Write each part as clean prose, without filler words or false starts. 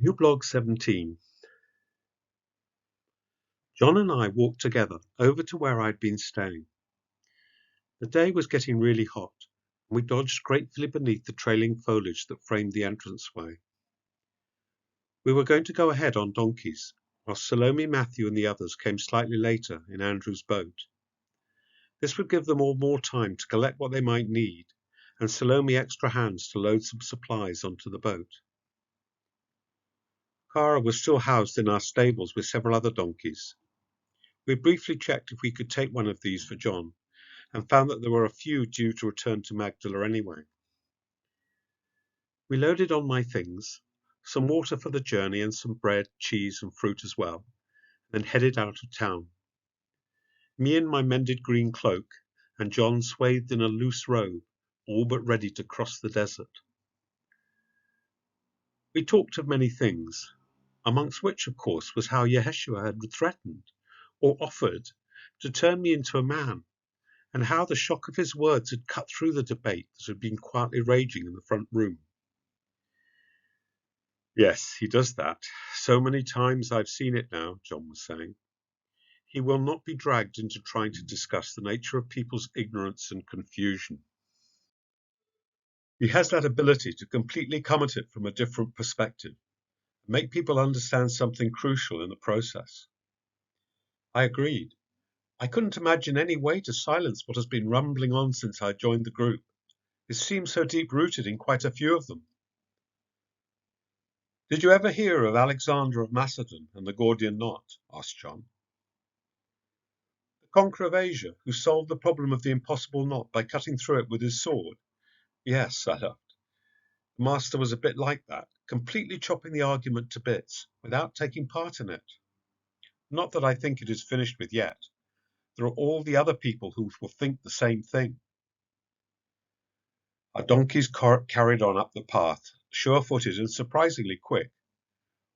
New blog 17. John and I walked together over to where I'd been staying. The day was getting really hot, and we dodged gratefully beneath the trailing foliage that framed the entranceway. We were going to go ahead on donkeys, while Salome, Matthew, and the others came slightly later in Andrew's boat. This would give them all more time to collect what they might need, and Salome extra hands to load some supplies onto the boat. Cara was still housed in our stables with several other donkeys. We briefly checked if we could take one of these for John, and found that there were a few due to return to Magdalene anyway. We loaded on my things, some water for the journey and some bread, cheese and fruit as well, then headed out of town. Me in my mended green cloak, and John swathed in a loose robe, all but ready to cross the desert. We talked of many things, amongst which, of course, was how Yeshua had threatened, or offered, to turn me into a man, and how the shock of his words had cut through the debate that had been quietly raging in the front room. Yes, he does that. So many times I've seen it now, John was saying. He will not be dragged into trying to discuss the nature of people's ignorance and confusion. He has that ability to completely come at it from a different perspective, and make people understand something crucial in the process. I agreed. I couldn't imagine any way to silence what has been rumbling on since I joined the group. It seems so deep-rooted in quite a few of them. Did you ever hear of Alexander of Macedon and the Gordian knot? Asked John. The conqueror of Asia, who solved the problem of the impossible knot by cutting through it with his sword? Yes, I laughed. The master was a bit like that, completely chopping the argument to bits, without taking part in it. Not that I think it is finished with yet. There are all the other people who will think the same thing. Our donkeys carried on up the path, sure-footed and surprisingly quick.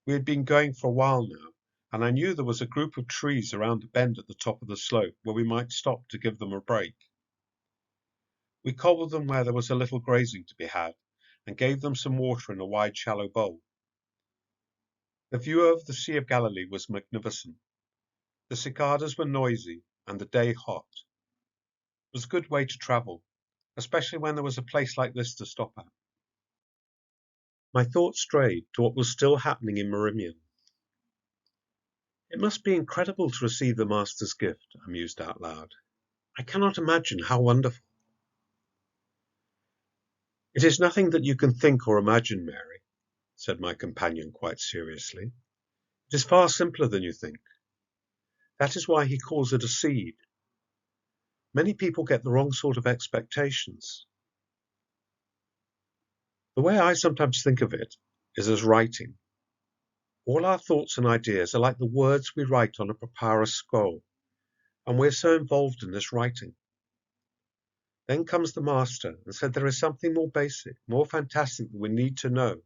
We had been going for a while now, and I knew there was a group of trees around a bend at the top of the slope where we might stop to give them a break. We cobbled them where there was a little grazing to be had, and gave them some water in a wide, shallow bowl. The view of the Sea of Galilee was magnificent. The cicadas were noisy, and the day hot. It was a good way to travel, especially when there was a place like this to stop at. My thoughts strayed to what was still happening in Meridian. It must be incredible to receive the Master's gift, I mused out loud. I cannot imagine how wonderful. It is nothing that you can think or imagine, Mary, said my companion quite seriously. It is far simpler than you think. That is why he calls it a seed. Many people get the wrong sort of expectations. The way I sometimes think of it is as writing. All our thoughts and ideas are like the words we write on a papyrus scroll, and we're so involved in this writing. Then comes the Master and said there is something more basic, more fantastic that we need to know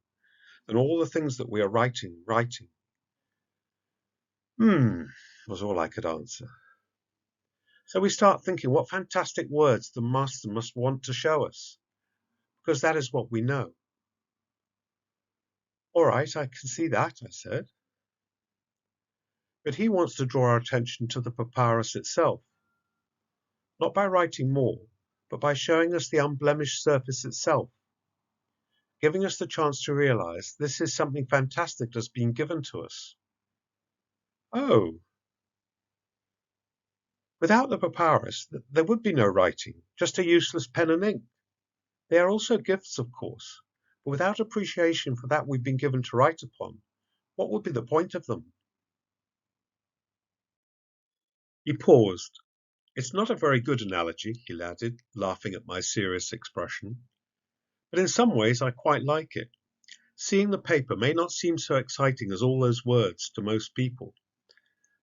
than all the things that we are writing. Was all I could answer. So we start thinking what fantastic words the Master must want to show us, because that is what we know. All right, I can see that, I said. But he wants to draw our attention to the papyrus itself, not by writing more, but by showing us the unblemished surface itself, giving us the chance to realize this is something fantastic that's been given to us. Oh. Without the papyrus, there would be no writing, just a useless pen and ink. They are also gifts, of course, but without appreciation for that we've been given to write upon, what would be the point of them? He paused. It's not a very good analogy, he added, laughing at my serious expression. But in some ways I quite like it. Seeing the paper may not seem so exciting as all those words to most people,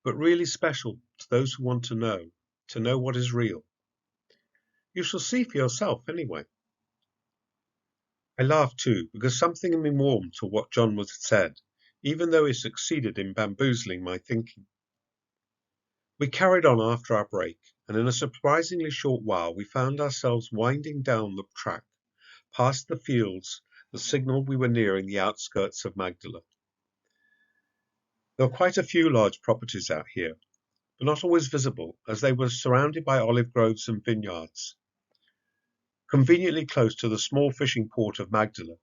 but really special to those who want to know what is real. You shall see for yourself anyway. I laughed too, because something in me warmed to what John had said, even though he succeeded in bamboozling my thinking. We carried on after our break, and in a surprisingly short while we found ourselves winding down the track, past the fields that signalled we were nearing the outskirts of Magdalene. There were quite a few large properties out here, but not always visible, as they were surrounded by olive groves and vineyards, conveniently close to the small fishing port of Magdala,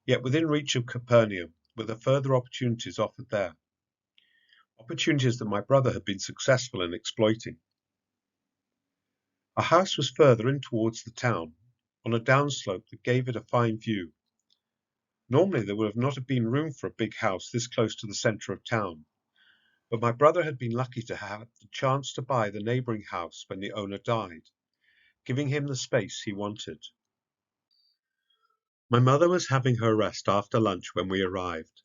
yet within reach of Capernaum, with the further opportunities offered there, opportunities that my brother had been successful in exploiting. Our house was further in towards the town, on a downslope that gave it a fine view. Normally there would have not have been room for a big house this close to the centre of town, but my brother had been lucky to have the chance to buy the neighbouring house when the owner died, giving him the space he wanted. My mother was having her rest after lunch when we arrived,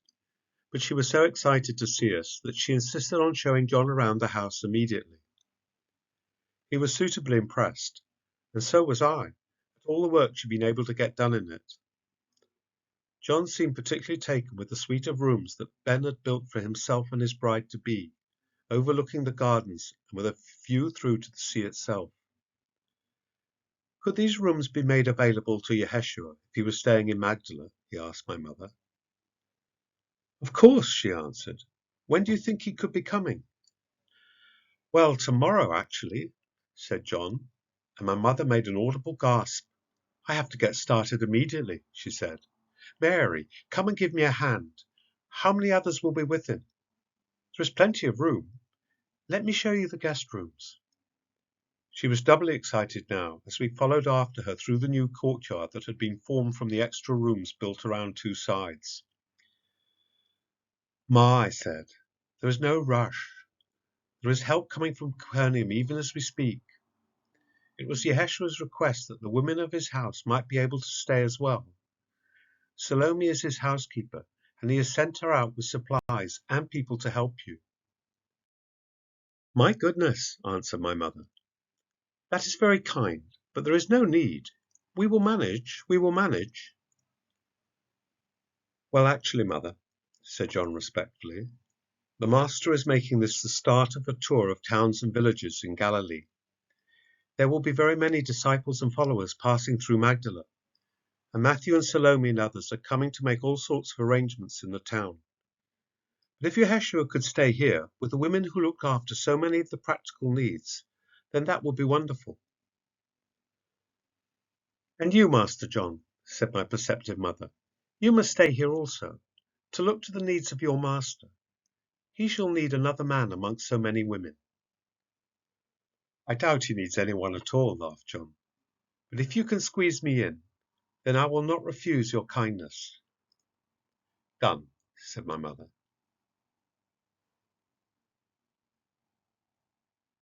but she was so excited to see us that she insisted on showing John around the house immediately. He was suitably impressed, and so was I, at all the work she'd been able to get done in it. John seemed particularly taken with the suite of rooms that Ben had built for himself and his bride-to-be, overlooking the gardens and with a view through to the sea itself. Could these rooms be made available to Yeshua if he was staying in Magdala? He asked my mother. Of course, she answered. When do you think he could be coming? Well, tomorrow, actually, said John, and my mother made an audible gasp. I have to get started immediately, she said. Mary, come and give me a hand. How many others will be with him? There is plenty of room. Let me show you the guest rooms. She was doubly excited now as we followed after her through the new courtyard that had been formed from the extra rooms built around two sides. Ma, I said, there is no rush. There is help coming from Capernaum even as we speak. It was Yeshua's request that the women of his house might be able to stay as well. Salome is his housekeeper, and he has sent her out with supplies and people to help you. My goodness, answered my mother. That is very kind, but there is no need. We will manage, we will manage. Well, actually, mother, said John respectfully, the master is making this the start of a tour of towns and villages in Galilee. There will be very many disciples and followers passing through Magdala, and Matthew and Salome and others are coming to make all sorts of arrangements in the town. But if Yeshua could stay here with the women who look after so many of the practical needs, then that would be wonderful. And you, Master John, said my perceptive mother, you must stay here also, to look to the needs of your master. He shall need another man amongst so many women. I doubt he needs anyone at all, laughed John. But if you can squeeze me in, then I will not refuse your kindness. Done, said my mother.